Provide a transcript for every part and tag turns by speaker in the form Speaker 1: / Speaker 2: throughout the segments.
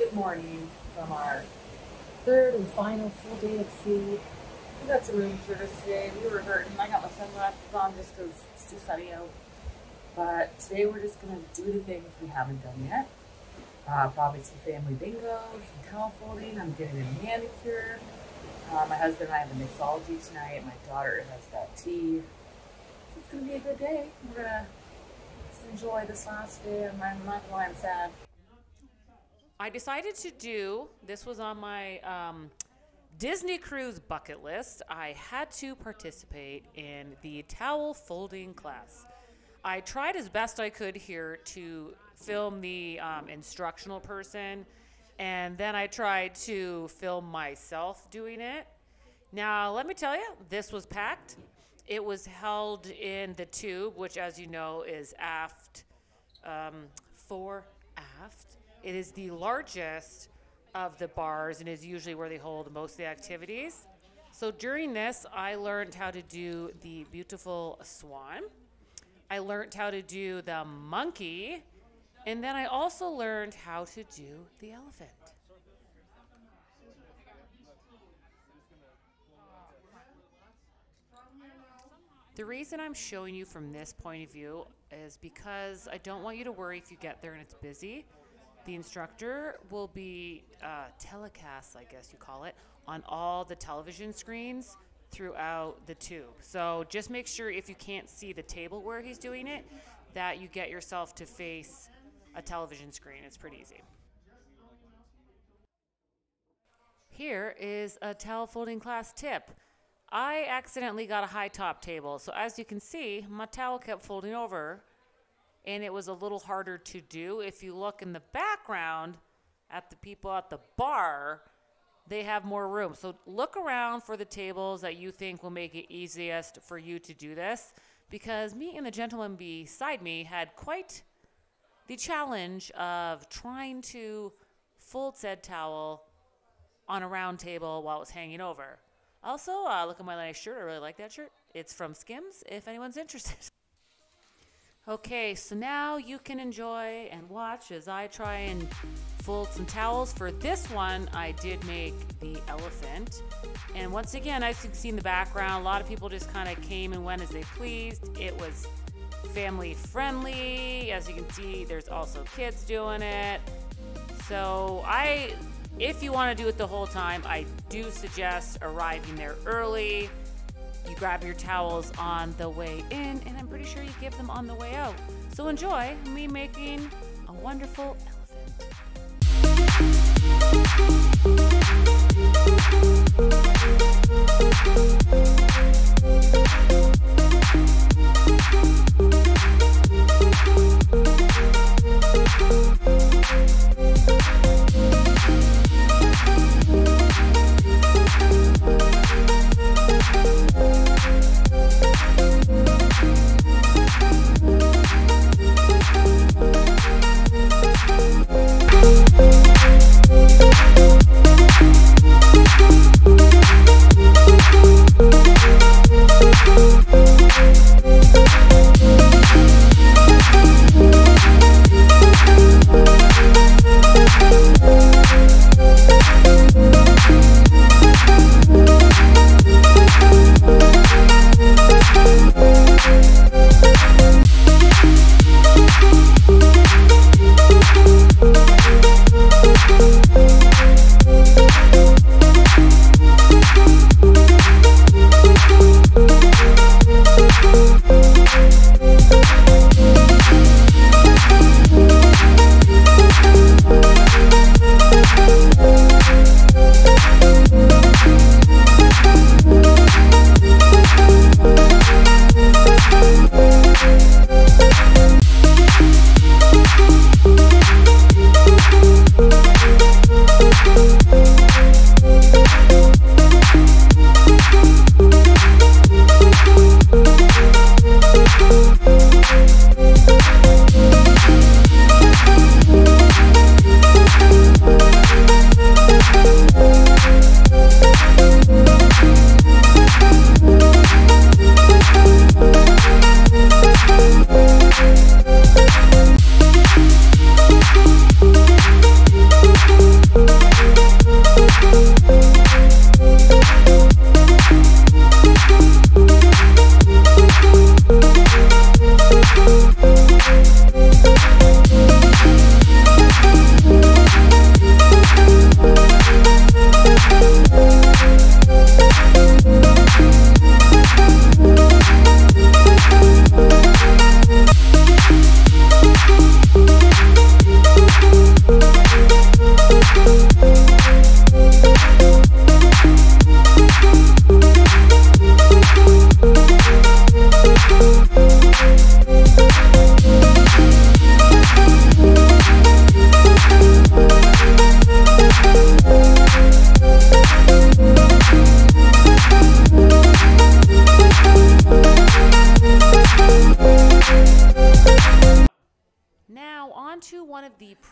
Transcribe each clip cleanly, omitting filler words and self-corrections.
Speaker 1: Good morning from our third and final full day at sea. We got some room service today. We were hurting. I got my sunglasses on just because it's too sunny out. But today we're just going to do the things we haven't done yet. Probably some family bingo, some towel folding. I'm getting a manicure. My husband and I have a mixology tonight. My daughter has that tea. It's going to be a good day. We're going to just enjoy this last day. I'm not going to lie, I'm sad. I decided to do, this was on my Disney cruise bucket list. I had to participate in the towel folding class. I tried as best I could here to film the instructional person, and then I tried to film myself doing it. Now, let me tell you, this was packed. It was held in the tube, which, as you know, is aft, fore aft. It is the largest of the bars and is usually where they hold most of the activities. So during this, I learned how to do the beautiful swan. I learned how to do the monkey. And then I also learned how to do the elephant. The reason I'm showing you from this point of view is because I don't want you to worry if you get there and it's busy. The instructor will be telecast, I guess you call it, on all the television screens throughout the tube. So just make sure if you can't see the table where he's doing it, that you get yourself to face a television screen. It's pretty easy. Here is a towel folding class tip. I accidentally got a high top table, so as you can see, my towel kept folding over, and it was a little harder to do. If you look in the background at the people at the bar, they have more room. So look around for the tables that you think will make it easiest for you to do this, because me and the gentleman beside me had quite the challenge of trying to fold said towel on a round table while it was hanging over. Also, look at my nice shirt. I really like that shirt. It's from Skims, if anyone's interested. Okay, so now you can enjoy and watch as I try and fold some towels. For this one, I did make the elephant. And once again, as you can see in the background, a lot of people just kind of came and went as they pleased. It was family friendly. As you can see, there's also kids doing it. So if you want to do it the whole time, I do suggest arriving there early. You grab your towels on the way in, and I'm pretty sure you give them on the way out. So enjoy me making a wonderful elephant.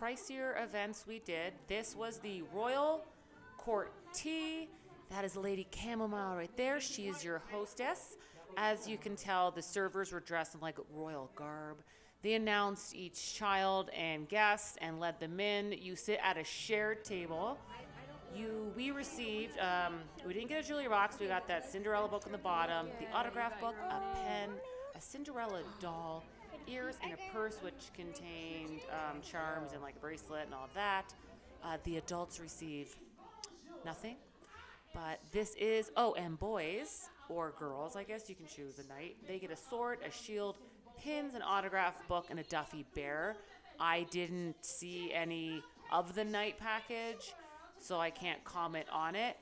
Speaker 1: pricier events we did. This was the Royal Court Tea. That is Lady Chamomile right there. She is your hostess. As you can tell, the servers were dressed in like royal garb. They announced each child and guest and led them in. You sit at a shared table. We received, we didn't get a jewelry box. We got that Cinderella book on the bottom, the autograph book, a pen, a Cinderella doll, ears, and a purse which contained charms and like a bracelet and all of that. The adults receive nothing. But this is, oh, and boys, or girls, I guess you can choose a knight. They get a sword, a shield, pins, an autograph book, and a Duffy bear. I didn't see any of the knight package, so I can't comment on it.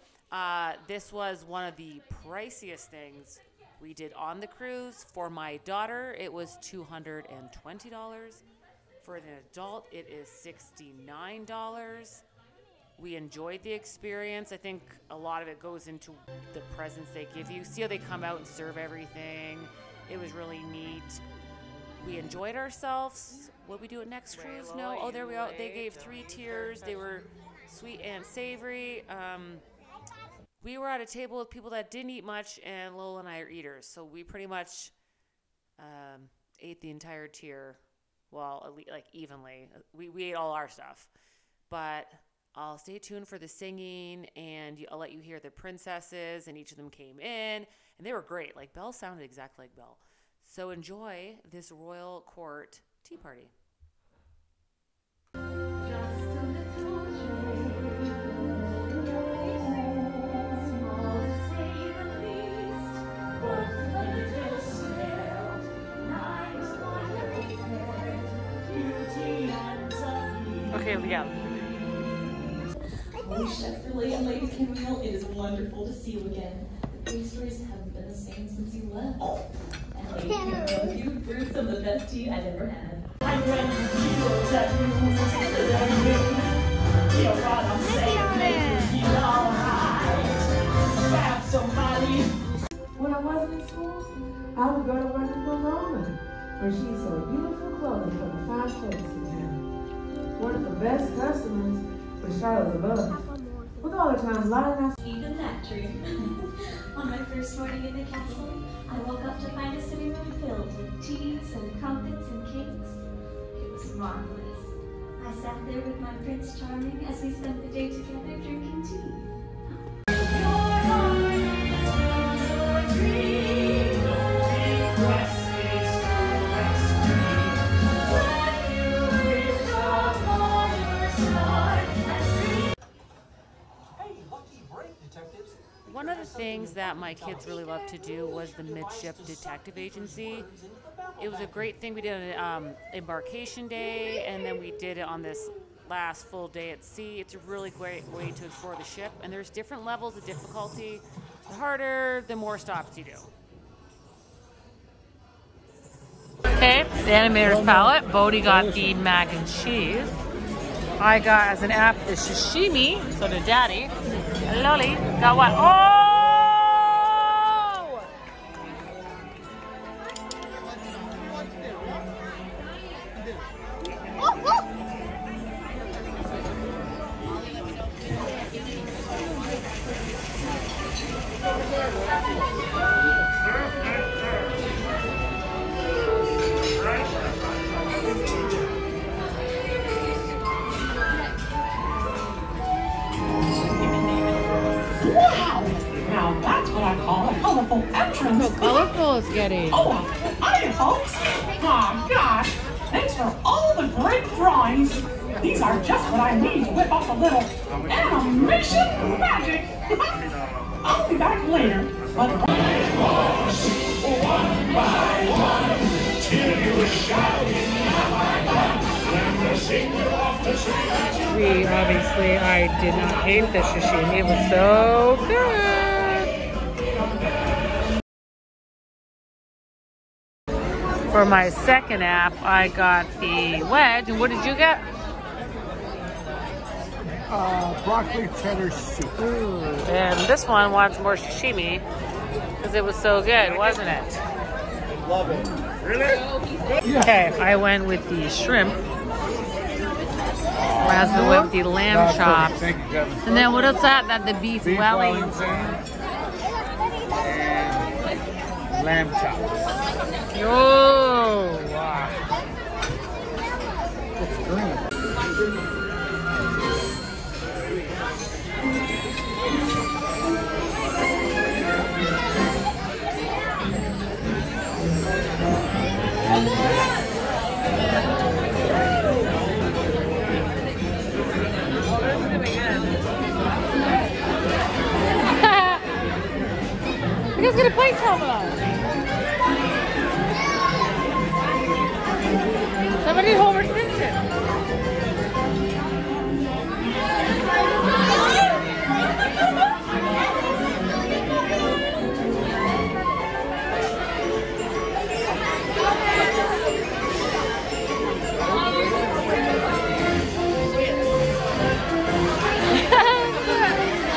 Speaker 1: This was one of the priciest things we did on the cruise. For my daughter, it was $220. For an adult, it is $69. We enjoyed the experience. I think a lot of it goes into the presents they give you. See how they come out and serve everything. It was really neat. We enjoyed ourselves. What we do at next cruise? No. Oh, there we go. They gave 3 tiers. They were sweet and savory. We were at a table with people that didn't eat much, and Lola and I are eaters. So we pretty much ate the entire tier, well, like evenly. We ate all our stuff. But I'll stay tuned for the singing, and I'll let you hear the princesses, and each of them came in, and they were great. Like, Belle sounded exactly like Belle. So enjoy this royal court tea party. Okay, Leah.
Speaker 2: Holy Chef Relay and Lady Camille, it is wonderful to see you again. The pastries haven't been the same since you left. And Lady Camille, you brewed some of the best tea I've ever had. I read the deals that you hear what I'm saying, make you feel alright. Grab somebody.
Speaker 3: When I wasn't in school, I would go to work with my mama, where she sewed beautiful clothing for the fine folks in town. One of the best customers was Charlotte above. With all the time lying out.
Speaker 2: Even that true. On my first morning in the castle, I woke up to find a sitting room filled with teas and crumpets and cakes. It was marvelous. I sat there with my Prince Charming as we spent the day together drinking tea.
Speaker 1: One of the things that my kids really loved to do was the Midship Detective Agency. It was a great thing. We did an embarkation day, and then we did it on this last full day at sea. It's a really great way to explore the ship, and there's different levels of difficulty. The harder, the more stops you do. Okay, the Animators Palette. Bodhi got the mac and cheese. I got, as an app, the sashimi. So did Daddy. And Lolly got what? Oh!
Speaker 4: How colorful it's getting.
Speaker 5: Oh, hi, folks. Oh, gosh. Thanks for all the great drawings. These are just what I need to whip up a little animation magic. I'll be back later. But one by one, till you shouting,
Speaker 4: Obviously, I did not hate the sashimi. It was so good. For my second app, I got the wedge. And what did you get?
Speaker 6: Broccoli cheddar soup.
Speaker 4: Ooh, and this one wants more sashimi because it was so good, wasn't it?
Speaker 6: Love it. Really?
Speaker 4: Okay, I went with the shrimp. My husband went with the lamb chops.
Speaker 6: Thank you, Kevin.
Speaker 4: And then what else that? That the beef welly.
Speaker 6: Wellington and lamb chops.
Speaker 4: Oh!
Speaker 6: Wow. It's green.
Speaker 4: You guys get a plate helmet on. Somebody Homer Simpson.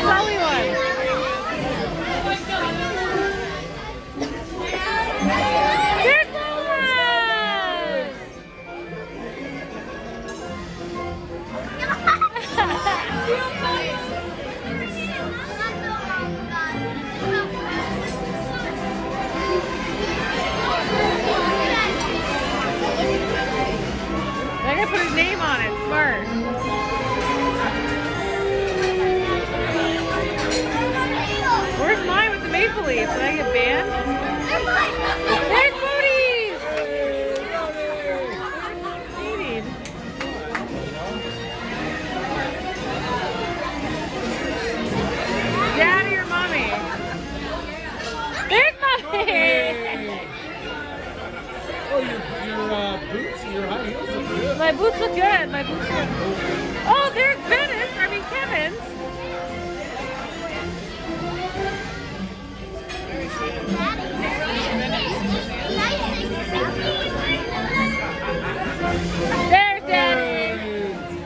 Speaker 4: Sully one. There's Lola! I gotta put his name on it. Smart. Where's mine with the maple leaf? Did I get banned? There's booties! Eating. Daddy or mommy? There's mommy!
Speaker 6: Oh, your boots, your high heels look good.
Speaker 4: My boots look good. My boots look good. Oh, there's Kevin's. There's Daddy.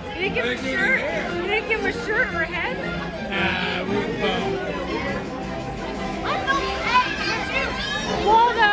Speaker 4: You didn't give him a shirt? You didn't give him a shirt or a head?
Speaker 6: Nah, we won't.
Speaker 4: Waldo!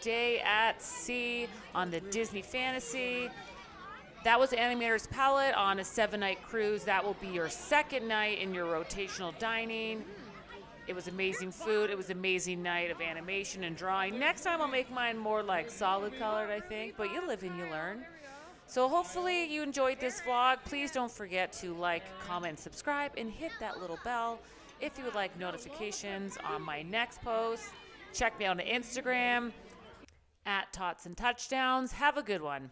Speaker 1: day at sea on the Disney Fantasy. That was Animators Palette on a 7-night cruise. That will be your second night in your rotational dining. It was amazing food. It was an amazing night of animation and drawing. Next time I'll make mine more like solid colored, I think, but you live and you learn. So hopefully you enjoyed this vlog. Please don't forget to like, comment, subscribe, and hit that little bell if you would like notifications on my next post. Check me out on Instagram at Tots and Touchdowns. Have a good one.